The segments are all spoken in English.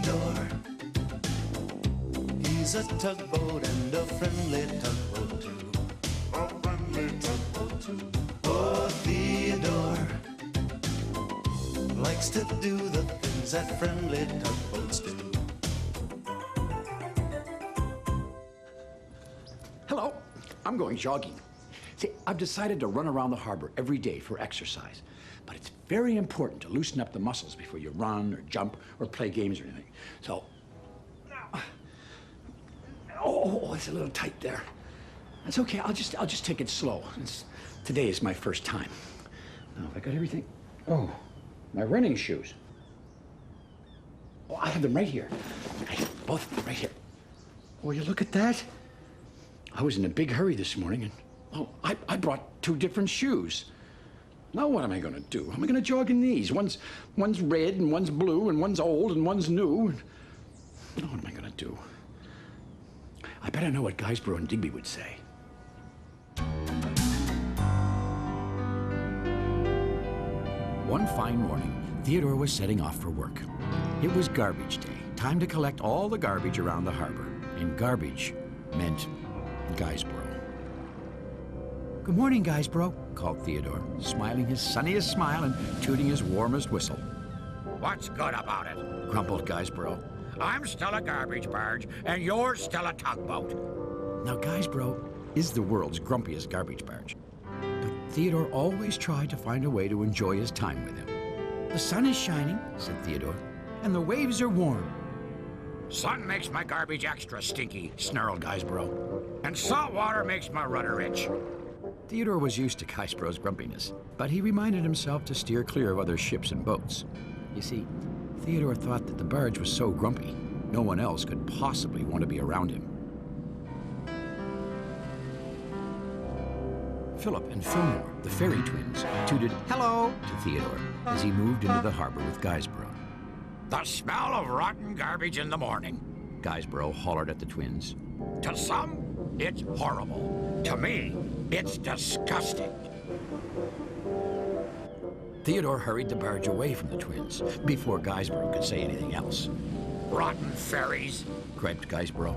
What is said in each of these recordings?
Theodore. He's a tugboat and a friendly tugboat too. A friendly tugboat too. Oh, Theodore likes to do the things that friendly tugboats do. Hello, I'm going jogging. See, I've decided to run around the harbor every day for exercise. But it's very important to loosen up the muscles before you run or jump or play games or anything. So, it's a little tight there. That's okay, I'll just take it slow. Today is my first time. Now, have I got everything? Oh, my running shoes. Oh, I have them right here. Both of them right here. Oh, you look at that? I was in a big hurry this morning and, I brought 2 different shoes. Now what am I gonna do? How am I gonna jog in these? One's red and one's blue and one's old and one's new. Now what am I gonna do? I better know what Guysborough and Digby would say. One fine morning, Theodore was setting off for work. It was garbage day, time to collect all the garbage around the harbor. And garbage meant Guysborough. Good morning, Guysborough, called Theodore, smiling his sunniest smile and tooting his warmest whistle. What's good about it? Grumbled Guysborough. I'm still a garbage barge, and you're still a tugboat. Now, Guysborough is the world's grumpiest garbage barge. But Theodore always tried to find a way to enjoy his time with him. The sun is shining, said Theodore, and the waves are warm. Sun makes my garbage extra stinky, Snarled Guysborough. and salt water makes my rudder itch. Theodore was used to Guysborough's grumpiness, but he reminded himself to steer clear of other ships and boats. You see, Theodore thought that the barge was so grumpy, no one else could possibly want to be around him. Philip and Fillmore, the ferry twins, tooted hello to Theodore as he moved into the harbor with Guysborough. The smell of rotten garbage in the morning. Guysborough hollered at the twins. To some, it's horrible. To me, it's disgusting. Theodore hurried the barge away from the twins before Guysborough could say anything else. Rotten ferries, griped Guysborough.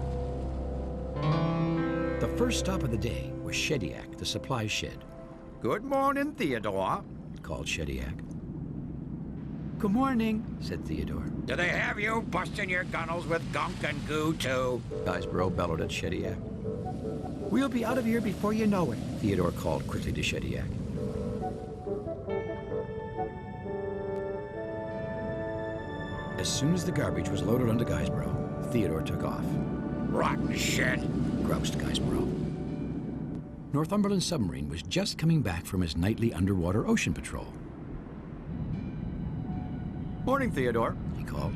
The first stop of the day was Shediac, the supply shed. Good morning, Theodore, called Shediac. Good morning, said Theodore. Do they have you busting your gunnels with gunk and goo, too? Guysborough bellowed at Shediac. We'll be out of here before you know it, Theodore called quickly to Shediac. As soon as the garbage was loaded onto Guysborough, Theodore took off. Rotten shit, groused Guysborough. Northumberland submarine was just coming back from his nightly underwater ocean patrol. Morning, Theodore, he called.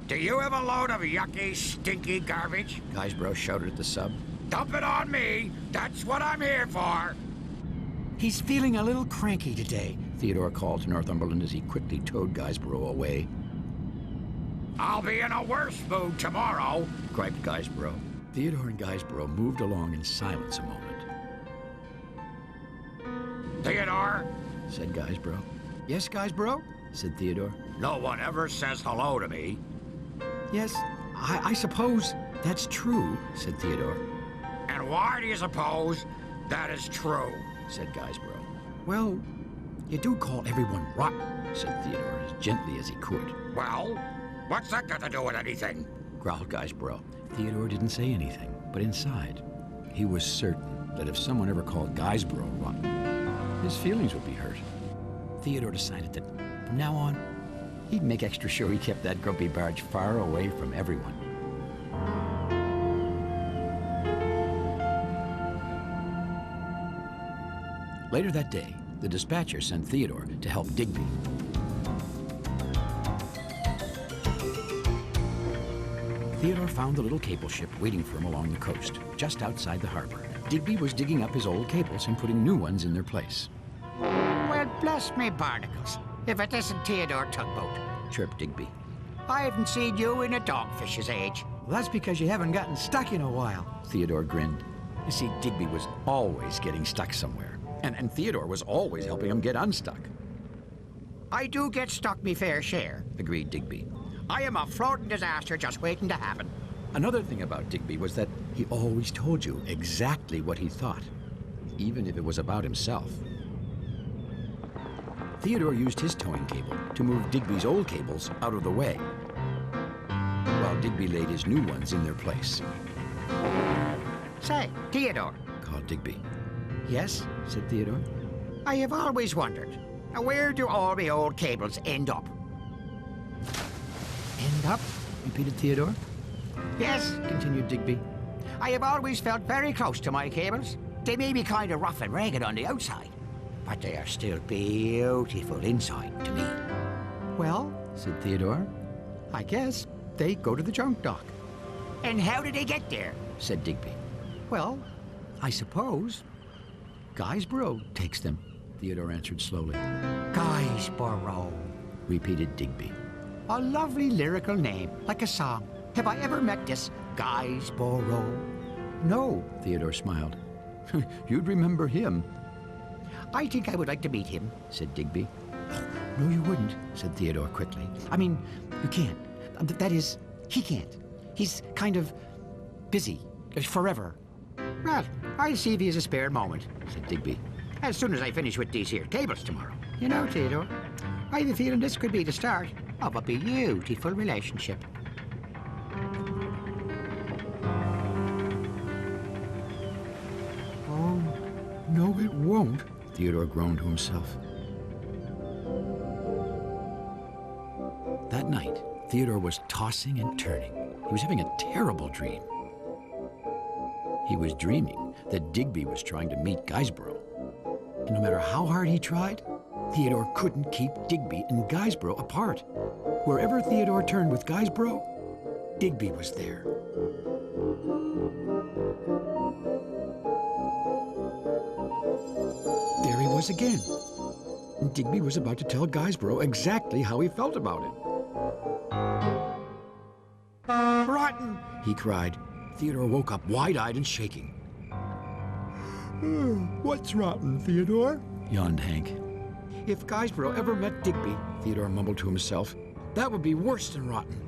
Do you have a load of yucky, stinky garbage? Guysborough shouted at the sub. Dump it on me. That's what I'm here for. He's feeling a little cranky today, Theodore called to Northumberland as he quickly towed Guysborough away. I'll be in a worse mood tomorrow, griped Guysborough. Theodore and Guysborough moved along in silence a moment. Theodore, said Guysborough. Yes, Guysborough, said Theodore. No one ever says hello to me. Yes, I suppose that's true, said Theodore. And why do you suppose that is true? Said Guysborough. Well, you do call everyone rotten, said Theodore as gently as he could. Well, what's that got to do with anything? Growled Guysborough. Theodore didn't say anything, but inside, he was certain that if someone ever called Guysborough rotten, his feelings would be hurt. Theodore decided that from now on, he'd make extra sure he kept that grumpy barge far away from everyone. Later that day, the dispatcher sent Theodore to help Digby. Theodore found the little cable ship waiting for him along the coast, just outside the harbor. Digby was digging up his old cables and putting new ones in their place. Well, bless me barnacles, if it isn't Theodore Tugboat, chirped Digby. I haven't seen you in a dogfish's age. Well, that's because you haven't gotten stuck in a while. Theodore grinned. You see, Digby was always getting stuck somewhere, and Theodore was always helping him get unstuck. I do get stuck me fair share, agreed Digby. I am a floating disaster just waiting to happen. Another thing about Digby was that he always told you exactly what he thought, even if it was about himself. Theodore used his towing cable to move Digby's old cables out of the way, while Digby laid his new ones in their place. Say, Theodore. Called Digby. Yes, said Theodore. I have always wondered, where do all the old cables end up? End up? Repeated Theodore. Yes, Continued Digby. I have always felt very close to my cables. They may be kind of rough and ragged on the outside, but they are still beautiful inside to me. Well, Said Theodore. I guess they go to the junk dock. And how did they get there? Said Digby. Well, I suppose Guysborough Takes them, Theodore answered slowly. Guysborough. Repeated Digby. a lovely lyrical name, like a song. Have I ever met this Guysborough? No. Theodore smiled. You'd remember him, I think I would like to meet him. said Digby. No, you wouldn't. Said Theodore quickly. I mean, you can't. That is, he can't. He's kind of busy. Forever. Well, I'll see if he has a spare moment. Said Digby. As soon as I finish with these here cables tomorrow. You know, Theodore, I have a feeling this could be the start of a beautiful relationship. oh, no, it won't. Theodore groaned to himself. That night, Theodore was tossing and turning. He was having a terrible dream. He was dreaming that Digby was trying to meet Guysborough. And no matter how hard he tried, Theodore couldn't keep Digby and Guysborough apart. Wherever Theodore turned with Guysborough, Digby was there. There he was again. And Digby was about to tell Guysborough exactly how he felt about it. Rotten! He cried. Theodore woke up wide-eyed and shaking. What's rotten, Theodore? Yawned Hank. If Guysborough ever met Digby, Theodore mumbled to himself, that would be worse than rotten.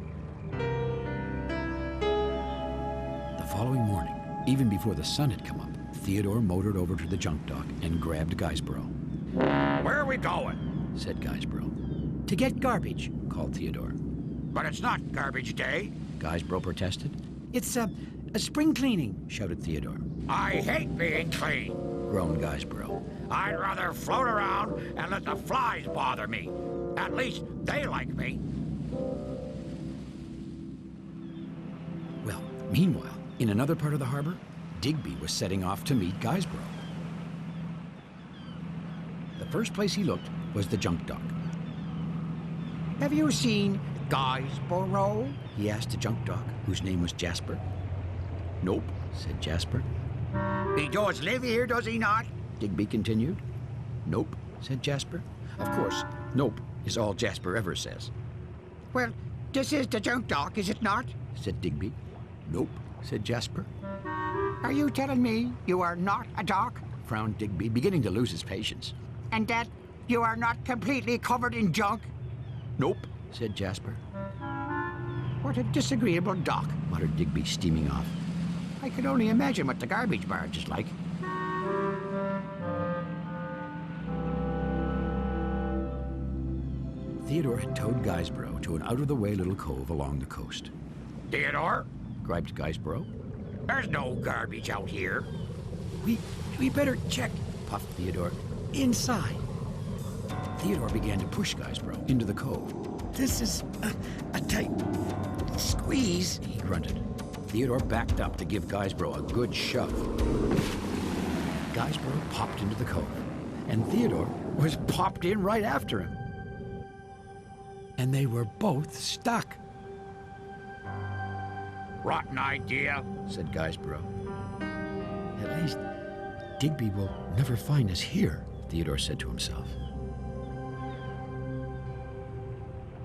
The following morning, even before the sun had come up, Theodore motored over to the junk dock and grabbed Guysborough. Where are we going? Said Guysborough. To get garbage. Called Theodore. But it's not garbage day. Guysborough protested. It's a spring cleaning. Shouted Theodore. I hate being clean. Groaned Guysborough. I'd rather float around and let the flies bother me. At least they like me. Well, meanwhile, in another part of the harbor, Digby was setting off to meet Guysborough. The first place he looked was the junk dock. Have you seen Guysborough? He asked the junk dock, whose name was Jasper. Nope, said Jasper. He does live here, does he not? Digby continued. Nope, said Jasper. Of course, nope is all Jasper ever says, Well, this is the junk dock, is it not? said Digby. Nope, said Jasper. Are you telling me you are not a dock? Frowned Digby, beginning to lose his patience. And that you are not completely covered in junk? Nope, said Jasper. What a disagreeable dock. Muttered Digby, steaming off. I can only imagine what the garbage barge is like. Theodore had towed Guysborough to an out-of-the-way little cove along the coast. Theodore, Griped Guysborough. there's no garbage out here. We better check Puffed Theodore. inside. Theodore began to push Guysborough into the cove. This is a tight squeeze. He grunted. Theodore backed up to give Guysborough a good shove. Guysborough popped into the cove, and Theodore was popped in right after him. And they were both stuck, Rotten idea. said Guysborough. At least Digby will never find us here, Theodore said to himself.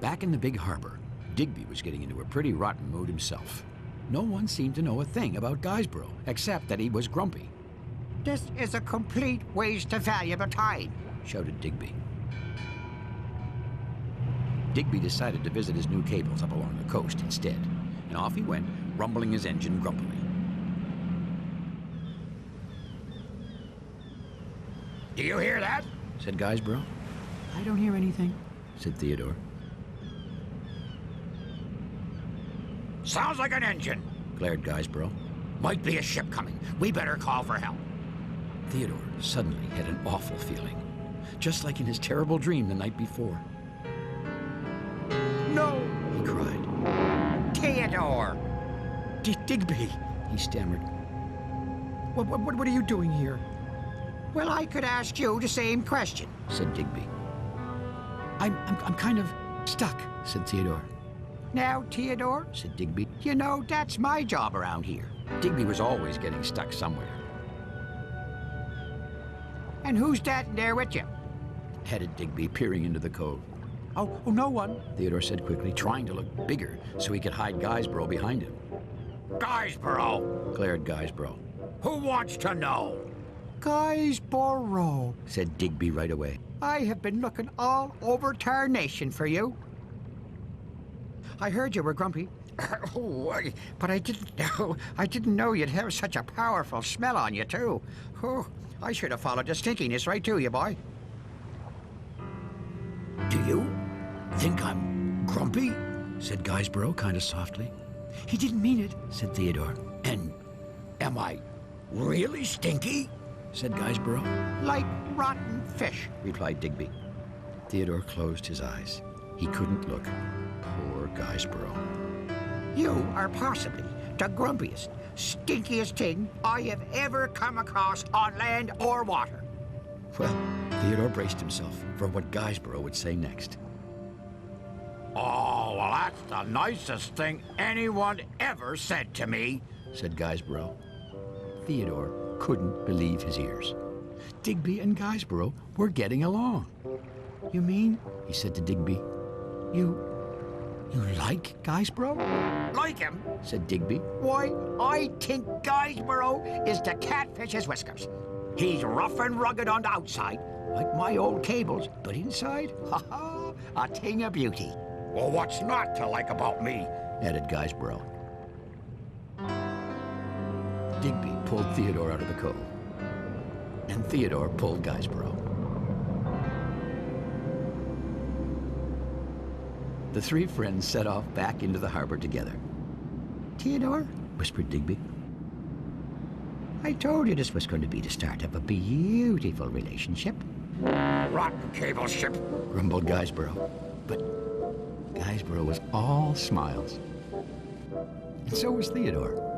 Back in the big harbor, Digby was getting into a pretty rotten mood himself. No one seemed to know a thing about Guysborough, except that he was grumpy, This is a complete waste of valuable time. shouted Digby. Digby decided to visit his new cables up along the coast instead, and off he went, rumbling his engine grumpily. Do you hear that? Said Guysborough. I don't hear anything, said Theodore. Sounds like an engine. Glared Guysborough. Might be a ship coming. We better call for help. Theodore suddenly had an awful feeling, just like in his terrible dream the night before. No, He cried. Theodore! Digby, he stammered. What are you doing here? Well, I could ask you the same question. Said Digby. I'm kind of stuck, said Theodore. Now, Theodore, Said Digby. you know that's my job around here. Digby was always getting stuck somewhere. And who's that in there with you? Headed Digby, peering into the cove. Oh, no one. Theodore said quickly, trying to look bigger so he could hide Guysborough behind him. Guysborough, Glared Guysborough. who wants to know? Guysborough, Said Digby right away. I have been looking all over Tarnation for you. I heard you were grumpy, but I didn't know you'd have such a powerful smell on you too. Oh, I should have followed the stinkiness right to you, boy. Do you think I'm grumpy? Said Guysborough kind of softly. He didn't mean it, said Theodore. And am I really stinky? Said Guysborough. Like rotten fish. Replied Digby. Theodore closed his eyes. He couldn't look. Poor Guysborough. You are possibly the grumpiest, stinkiest thing I have ever come across on land or water. Well, Theodore braced himself for what Guysborough would say next. Oh, well, that's the nicest thing anyone ever said to me. Said Guysborough. Theodore couldn't believe his ears. Digby and Guysborough were getting along. You mean, he said to Digby, you like Guysborough? Like him? Said Digby. Why, I think Guysborough is the catfish's whiskers. He's rough and rugged on the outside, like my old cables, but inside, ha-ha, a thing of beauty. Well, what's not to like about me? Added Guysborough. Digby pulled Theodore out of the cove, and Theodore pulled Guysborough. The three friends set off back into the harbor together. Theodore, Whispered Digby. I told you this was going to be the start of a beautiful relationship. Rotten cable ship. Grumbled Guysborough. But Guysborough was all smiles. And so was Theodore.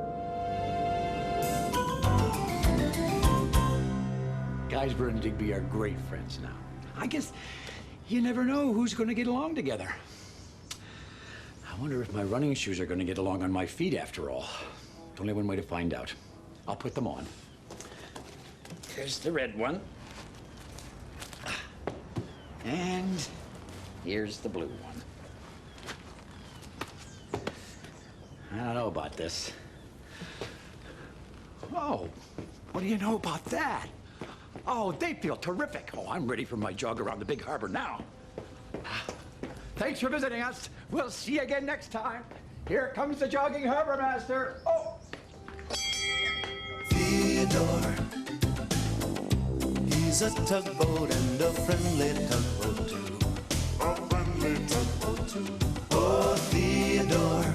Guysborough and Digby are great friends now. I guess you never know who's going to get along together. I wonder if my running shoes are going to get along on my feet after all. There's only one way to find out. I'll put them on. Here's the red one. And here's the blue one. I don't know about this. Oh, what do you know about that? Oh, they feel terrific. Oh, I'm ready for my jog around the big harbor now. Thanks for visiting us. We'll see you again next time. Here comes the jogging harbor master. Oh! Theodore, he's a tugboat and a friendly tugboat too. A friendly tugboat too. Oh, Theodore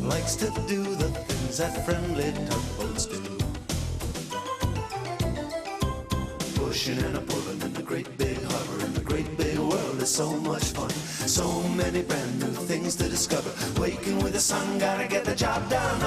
likes to do the things that friendly tugboats do. Pushing and a pulling in the great big harbor, in the great big world is so much fun. So many brand new things to discover. Waking with the sun, gotta get the job done.